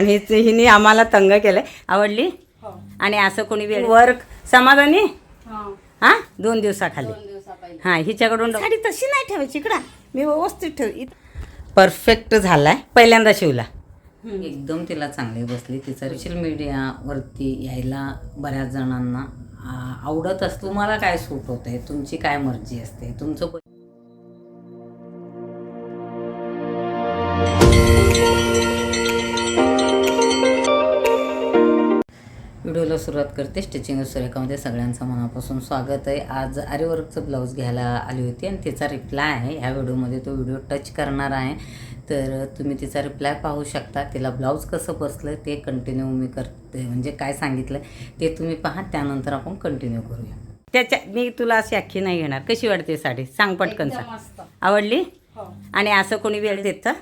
हिने आम्हाला तंग केलंय. आवडली. आणि असं कोणी वर्क समाधानी. हा 2 दिवसाखाली. हा हिच्याकडून साडी तशी नाही ठेवायची इकडं, मी व्यवस्थित ठेव. परफेक्ट झालाय. पहिल्यांदा शिवला. एकदम तिला चांगली बसली. तिचा सोशल मीडियावरती यायला बऱ्याच जणांना आवडत असतो. तुम्हाला काय सूट होतंय, तुमची काय मर्जी असते, तुमचं व्हिडिओला सुरुवात करते. स्टिचिंग सुरेखामध्ये सगळ्यांचं मनापासून स्वागत आहे. आज आरीवर्कचं ब्लाऊज घ्यायला आली होती आणि तिचा रिप्लाय आहे. ह्या व्हिडिओमध्ये तो व्हिडिओ टच करणार आहे, तर तुम्ही तिचा रिप्लाय पाहू शकता. तिला ब्लाऊज कसं बसलं ते कंटिन्यू मी करते, म्हणजे काय सांगितलं ते तुम्ही पहा, त्यानंतर आपण कंटिन्यू करूया. त्याच्या मी तुला अशी अख्खी नाही घेणार. कशी वाटते साडी सांग पटकन सांग. आवडली. आणि असं कोणी वेळ देतं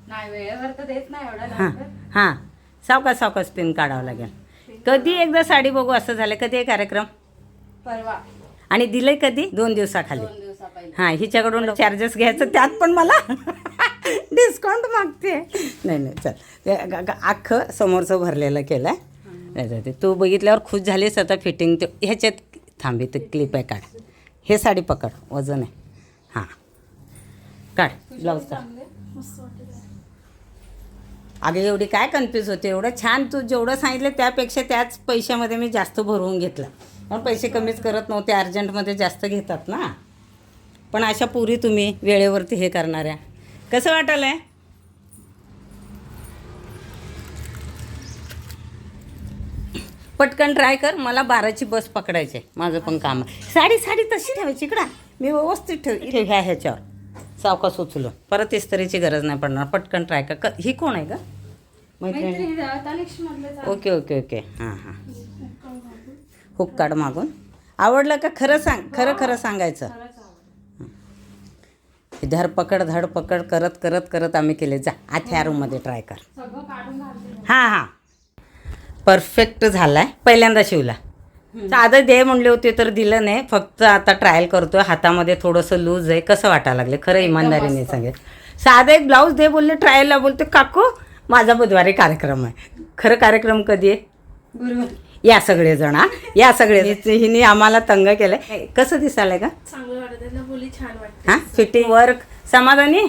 नाही, वेळेवर तर देत नाही एवढा. हां हां सावकाश पिन काढावं लागेल. कधी एकदा साडी बघू असं झालं. कधी आहे कार्यक्रम? परवा. आणि दिलंय कधी? 2 दिवसाखाली. 2 दिवसापहिले. हां हिच्याकडून चार्जेस घ्यायचं, त्यात पण मला डिस्काउंट मागते. नाही चल, ते अख्खं समोरचं भरलेलं केलं आहे. तू बघितल्यावर खुश झालीस. आता फिटिंग ते ह्याच्यात थांबी, ते क्लिप आहे, काढ. हे साडी पकड, वजन आहे. हां काढ ब्लाऊज काढ. अगं एवढी काय कन्फ्यूज होते. एवढं छान तू जेवढं सांगितलं त्यापेक्षा त्याच पैशामध्ये मी जास्त भरवून घेतलं. पण पैसे कमीच करत नव्हते, अर्जंटमध्ये जास्त घेतात ना. पण अशा पुरी तुम्ही वेळेवरती हे करणाऱ्या, कसं वाटलं आहे? पटकन ट्राय कर. मला 12ची बस पकडायची आहे, माझं पण काम आहे. साडी तशी ठेवायची इकडं, मी व्यवस्थित ठेव. ह्याच्यावर सावकाश उचलून, परत इस्त्रीची गरज नाही पडणार. पटकन ट्राय कर. ही कोण आहे का? मैत्रिणी. ओके. हां हुक काढ मागून. आवडलं का? खरं सांग. खरं सांगायचं. धडपकड करत आम्ही केले. जा आत ह्या रूममध्ये ट्राय कर. हां परफेक्ट झालाय. पहिल्यांदा शिवला. साधं दे म्हणले होते तर दिलं नाही. फक्त आता ट्रायल करतोय. हातामध्ये थोडंसं लूज आहे. कसं वाटायला लागले खरं इमानदारीने सांगेल. साधं एक ब्लाऊज दे बोलले, ट्रायलला बोलते काकू माझा बुधवारी कार्यक्रम आहे. खरं कार्यक्रम कधी आहे? गुरुवारी. या सगळे जण हिने आम्हाला तंग केलंय. कसं दिसायलंय का? चांगलं वाटत ना, बोली छान वाटते. हां फिटिंग वर्क समाधानी.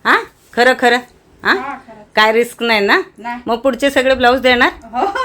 हां खरं हां काय रिस्क नाही ना? मग पुढचे सगळे ब्लाऊज देणार?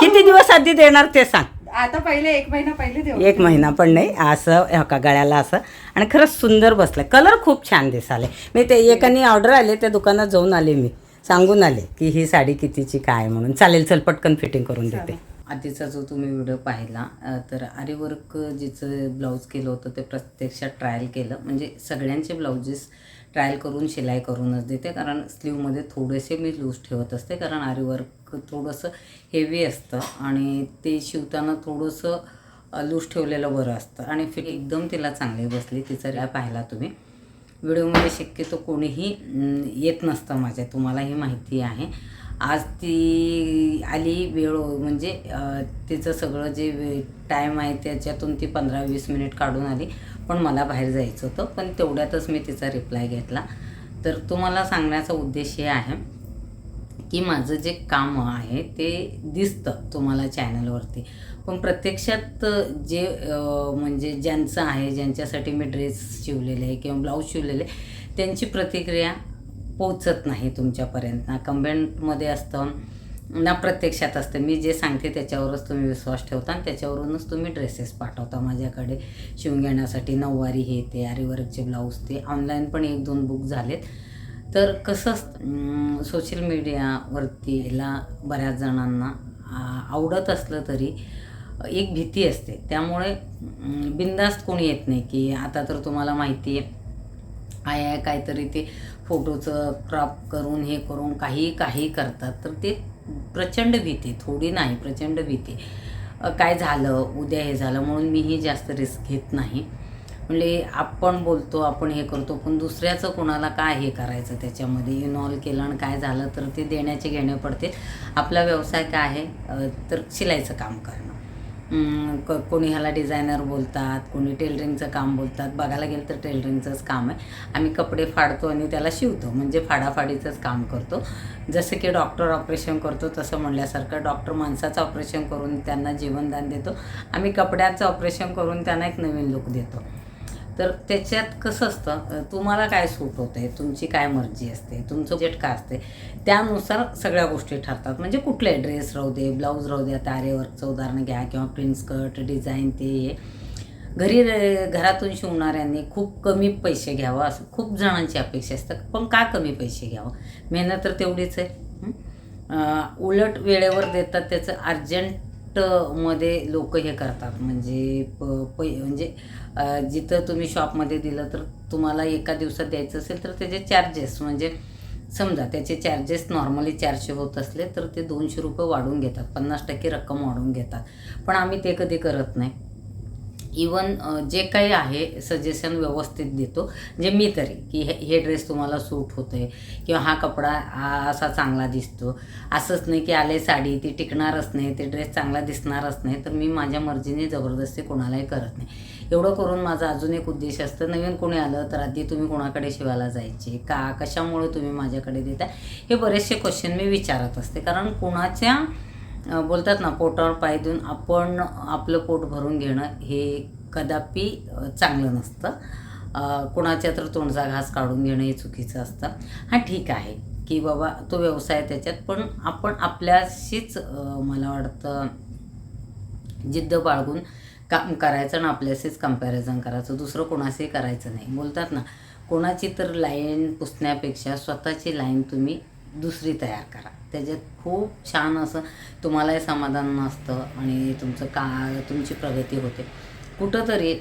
किती दिवस आधी देणार ते सांग. आता पहिले 1 महिना पहिले देऊ. 1 महिना पण नाही. असं का गळ्याला असं. आणि खरंच सुंदर बसलं. कलर खूप छान दिसाले. मी ते एकाने ऑर्डर आले, त्या दुकानात जाऊन आले, मी सांगून आले की ही साडी कितीची काय म्हणून. चालेल चल पटकन फिटिंग करून देते. आधीचा जो तुम्ही व्हिडिओ पाहिला, तर आरीवर्क जिचं ब्लाऊज केलं होतं ते प्रत्यक्षात ट्रायल केलं. म्हणजे सगळ्यांचे ब्लाउजेस ट्रायल करून शिलाई करूनच देते, कारण स्लीवमध्ये थोडेसे मी लूज ठेवत असते, कारण आरीवर्क थोडंसं हेवी असतं आणि ते शिवताना थोडंसं लूज ठेवलेलं बरं असतं. आणि फिट एकदम तिला चांगली बसली. तिचा रिप्लाय पाहिला तुम्ही. व्हिडिओमध्ये शक्यतो कोणीही येत नसतं माझ्या, तुम्हालाही माहिती आहे. आज ती आली वेळ, म्हणजे तिचं सगळं जे टाईम आहे त्याच्यातून ती 15-20 मिनिट काढून आली. पण मला बाहेर जायचं होतं, पण तेवढ्यातच मी तिचा रिप्लाय घेतला. तर तुम्हाला सांगण्याचा उद्देश हे आहे की माझं जे काम आहे ते दिसतं तुम्हाला चॅनलवरती, पण प्रत्यक्षात जे म्हणजे ज्यांचं आहे, ज्यांच्यासाठी मी ड्रेस शिवलेले आहे किंवा ब्लाऊज शिवलेले, त्यांची प्रतिक्रिया पोचत नाही तुमच्यापर्यंत. ना कमेंटमध्ये असतं ना प्रत्यक्षात असतं. मी जे सांगते त्याच्यावरच तुम्ही विश्वास ठेवता आणि त्याच्यावरूनच तुम्ही ड्रेसेस पाठवता माझ्याकडे शिवून घेण्यासाठी. नऊवारी हे ते आरीवर्कचे ब्लाऊज ते ऑनलाईन पण 1-2 बुक झालेत. तर कसं सोशल मीडियावरती याला बऱ्याच जणांना आवडत असलं तरी एक भीती असते. त्यामुळे बिनधास्त कोणी येत नाही की आता तर तुम्हाला माहिती आहे काहीतरी ते फोटोचं क्रॉप करून हे करून काही करतात. तर ते प्रचंड भीती, थोडी नाही प्रचंड भीती. काय झालं उद्या हे झालं म्हणून मीही जास्त रिस्क घेत नाही. म्हणजे आपण बोलतो, आपण हे करतो, पण दुसऱ्याचं कोणाला काय हे करायचं, त्याच्यामध्ये इन्व्हॉल्व केलं आणि काय झालं तर ते देण्याचे घेणे पडते. आपला व्यवसाय काय आहे तर शिलाईचं काम करणं. कोणी ह्याला डिझायनर बोलतात, कोणी टेलरिंगचं काम बोलतात. बघायला गेलं तर टेलरिंगचंच काम आहे. आम्ही कपडे फाडतो आणि त्याला शिवतो, म्हणजे फाडाफाडीचंच काम करतो. जसं की डॉक्टर ऑपरेशन करतो तसं म्हणल्यासारखं डॉक्टर माणसाचं ऑपरेशन करून त्यांना जीवनदान देतो, आम्ही कपड्याचं ऑपरेशन करून त्यांना एक नवीन लुक देतो. तर त्याच्यात कसं असतं, तुम्हाला काय सूट होतं आहे, तुमची काय मर्जी असते, तुमचं बजेट काय असते, त्यानुसार सगळ्या गोष्टी ठरतात. म्हणजे कुठले ड्रेस राहू दे, ब्लाऊज राहू दे, आता आरेवर्कचं उदाहरण घ्या किंवा प्रिंट स्कर्ट डिझाईन, ते हे घरातून शिवणाऱ्यांनी खूप कमी पैसे घ्यावं असं खूप जणांची अपेक्षा असतं. पण का कमी पैसे घ्यावं, मेहनत तर तेवढीच आहे. उलट वेळेवर देतात, त्याचं अर्जंटमध्ये लोक हे करतात. म्हणजे म्हणजे जिथं तुम्ही शॉपमध्ये दिलं तर तुम्हाला एका दिवसात द्यायचं असेल तर त्याचे चार्जेस, म्हणजे समजा त्याचे चार्जेस नॉर्मली 400 होत असले तर ते 200 रुपये वाढवून घेतात, 50% रक्कम वाढवून घेतात. पण आम्ही ते कधी करत नाही. इवन जे काही आहे सजेशन व्यवस्थित देतो, म्हणजे मी तरी, की हे ड्रेस तुम्हाला सूट होतं आहे किंवा हा कपडा असा चांगला दिसतो. असंच नाही की आले साडी ती टिकणारच नाही, ते ड्रेस चांगला दिसणारच नाही, तर मी माझ्या मर्जीने जबरदस्ती कोणालाही करत नाही. एवढं करून माझा अजून एक उद्देश असतं, नवीन कोणी आलं तर आधी तुम्ही कोणाकडे शिवायला जायचे का, कशामुळे तुम्ही माझ्याकडे देता, हे बरेचसे क्वेश्चन मी विचारत असते. कारण कोणाच्या बोलतात ना, पोटावर पाय देऊन आपण आपलं पोट भरून घेणं हे कदापि चांगलं नसतं. कोणाच्या तर तोंडचा घास काढून घेणं हे चुकीचं असतं. हां, ठीक आहे की बाबा तो व्यवसाय त्याच्यात, पण आपण आपल्याशीच मला वाटतं जिद्द बाळगून काम करायचं आणि आपल्याशीच कंपॅरिझन करायचं, दुसरं कोणाशीही करायचं नाही. बोलतात ना, कोणाची तर लाईन पुसण्यापेक्षा स्वतःची लाईन तुम्ही दुसरी तयार करा, त्याच्यात खूप छान असं तुम्हालाही समाधान असतं आणि तुमची प्रगती होते. कुठंतरी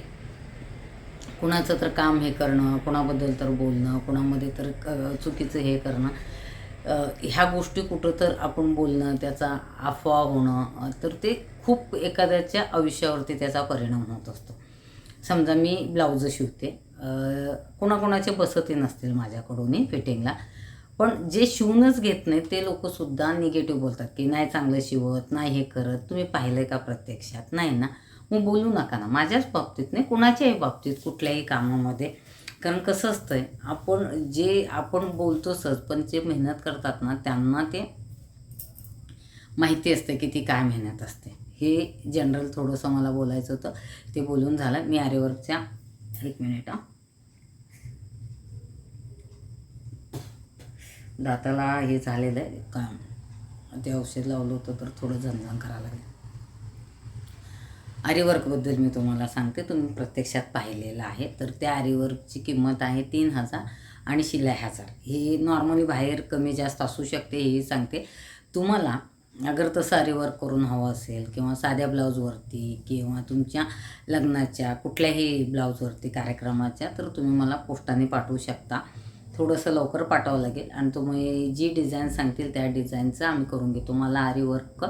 कुणाचं तर काम हे करणं, कुणाबद्दल तर बोलणं, कुणामध्ये तर चुकीचं हे करणं, ह्या गोष्टी कुठं तर आपण बोलणं, त्याचा अफवा होणं, तर ते खूप एखाद्याच्या आयुष्यावरती त्याचा परिणाम होत असतो. समजा मी ब्लाऊज शिवते, कोणाकोणाचे बसतही नसतील माझ्याकडूनही फिटिंगला, पण जे शिवूनच घेत नाहीत ते लोकंसुद्धा निगेटिव्ह बोलतात की नाही चांगलं शिवत, नाही हे करत. तुम्ही पाहिलं आहे का प्रत्यक्षात? नाही ना, मग बोलू नका ना. माझ्याच बाबतीत नाही, कुणाच्याही बाबतीत कुठल्याही कामामध्ये. कारण कसं असतं, आपण बोलतो सहज, पण जे मेहनत करतात ना त्यांना ते माहिती असते की ती काय मेहनत असते. हे जनरल थोडंसं मला बोलायचं होतं, ते बोलून झालं. मी आरेवर्कच्या 1 मिनिट दाताला हे झालेलं आहे काम, ते औषध लावलं होतं तर थोडं झणझण करायला लागलं. आरीवर्कबद्दल मी तुम्हाला सांगते, तुम्ही प्रत्यक्षात पाहिलेलं आहे. तर त्या आरीवर्कची किंमत आहे 3,000 आणि शिलाई 1,000. ही नॉर्मली बाहेर कमी जास्त असू शकते, हेही सांगते तुम्हाला. अगर तसं आरीवर्क करून हवं असेल किंवा साध्या ब्लाऊजवरती किंवा तुमच्या लग्नाच्या कुठल्याही ब्लाऊजवरती कार्यक्रमाच्या, तर तुम्ही मला पोस्टाने पाठवू शकता. थोडंसं लवकर पाठवावं लागेल आणि तुम्ही जी डिझाईन सांगतील त्या डिझाईनचं आम्ही करून घेतो. मला आरीवर्क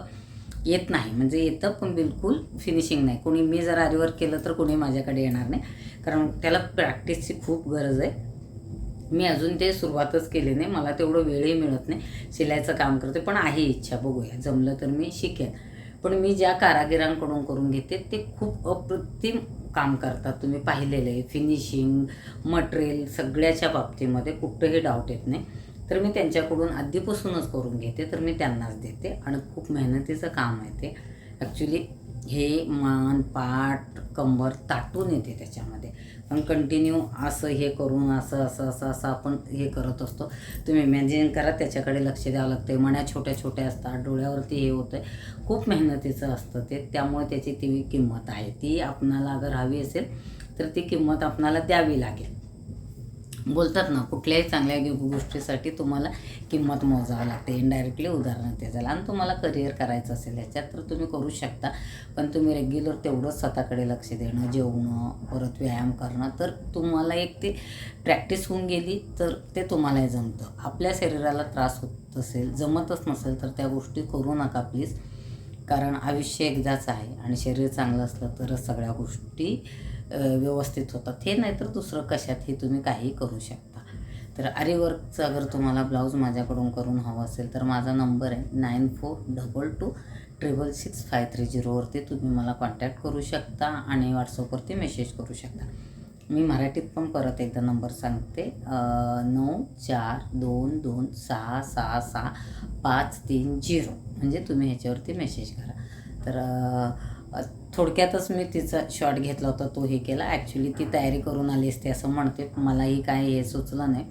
येत नाही, म्हणजे येतं पण बिलकुल फिनिशिंग नाही. मी जर आरीवर्क केलं तर कोणी माझ्याकडे येणार नाही, कारण त्याला प्रॅक्टिसची खूप गरज आहे. मी अजून ते सुरुवातच केली नाही, मला तेवढं वेळही मिळत नाही. शिलाईचं काम करते, पण आहे इच्छा, बघूया जमलं तर मी शिकेन. पण मी ज्या कारागिरांकडून करून घेते ते खूप अप्रतिम काम करतात. तुम्ही पाहिलेलं आहे, फिनिशिंग, मटेरियल सगळ्याच्या बाबतीमध्ये कुठंही डाऊट येत नाही. तर मी त्यांच्याकडून आधीपासूनच करून घेते, तर मी त्यांनाच देते आणि खूप मेहनतीचं काम आहे ते. ॲक्च्युली हे मान, पाठ, कंबर ताटून येते त्याच्यामध्ये, पण कंटिन्यू असं हे करून असं आपण हे करत असतो. तुम्ही इमॅजिन करा, त्याच्याकडे लक्ष द्यावं लागतं. मण्या छोट्या छोट्या असतात, डोळ्यावरती हे होतं आहे, खूप मेहनतीचं असतं ते. त्यामुळे त्याची ती किंमत आहे. ती आपणाला अगर हवी असेल तर ती किंमत आपणाला द्यावी लागेल. बोलतात ना, कुठल्याही चांगल्या गोष्टीसाठी तुम्हाला किंमत मोजावं लागते. इनडायरेक्टली उदाहरण ते झालं. आणि तुम्हाला करिअर करायचं असेल याच्यात तर तुम्ही करू शकता, पण तुम्ही रेग्युलर तेवढंच स्वतःकडे लक्ष देणं, जेवणं, परत व्यायाम करणं, तर तुम्हाला एक ती प्रॅक्टिस होऊन गेली तर ते तुम्हालाही जमतं. आपल्या शरीराला त्रास होत असेल, जमतच नसेल तर त्या गोष्टी करू नका प्लीज. कारण आयुष्य एकदाच आहे आणि शरीर चांगलं असलं तरच सगळ्या गोष्टी व्यवस्थित होतात. हे नाही तर दुसरं कशातही तुम्ही काही करू शकता. तर आरीवर्कचं अगर तुम्हाला ब्लाऊज माझ्याकडून करून हवं असेल तर माझा नंबर आहे 9422266530 वरती तुम्ही मला कॉन्टॅक्ट करू शकता आणि व्हॉट्सअपवरती मेसेज करू शकता. मी मराठीत पण परत एकदा नंबर सांगते 9422666530 म्हणजे तुम्ही ह्याच्यावरती मेसेज करा. तर थोडक्यातच मी तिचा शॉट घेतला होता, तो हे केला. ॲक्च्युली ती तयारी करून आली असते असं म्हणते, मलाही काय हे सुचलं नाही,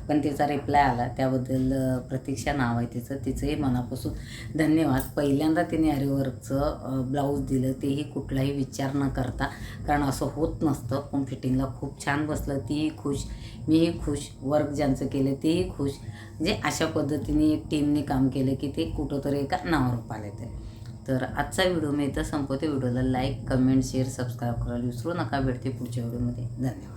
पण तिचा रिप्लाय आला त्याबद्दल प्रतीक्षा नाव आहे तिचंही मनापासून धन्यवाद. पहिल्यांदा तिने आरीवर्कचं ब्लाऊज दिलं, तेही कुठलाही विचार न करता, कारण असं होत नसतं. पण फिटिंगला खूप छान बसलं, तीही खुश, मीही खुश, वर्क ज्यांचं केलं तेही खुश. म्हणजे अशा पद्धतीने एक टीमने काम केलं की ते कुठंतरी एका नावारूपाला येते. तर आजचा व्हिडिओ मी इथं संपवते. व्हिडिओला लाईक, कमेंट, शेअर, सबस्क्राईब करायला विसरू नका. भेटते पुढच्या व्हिडिओमध्ये. धन्यवाद.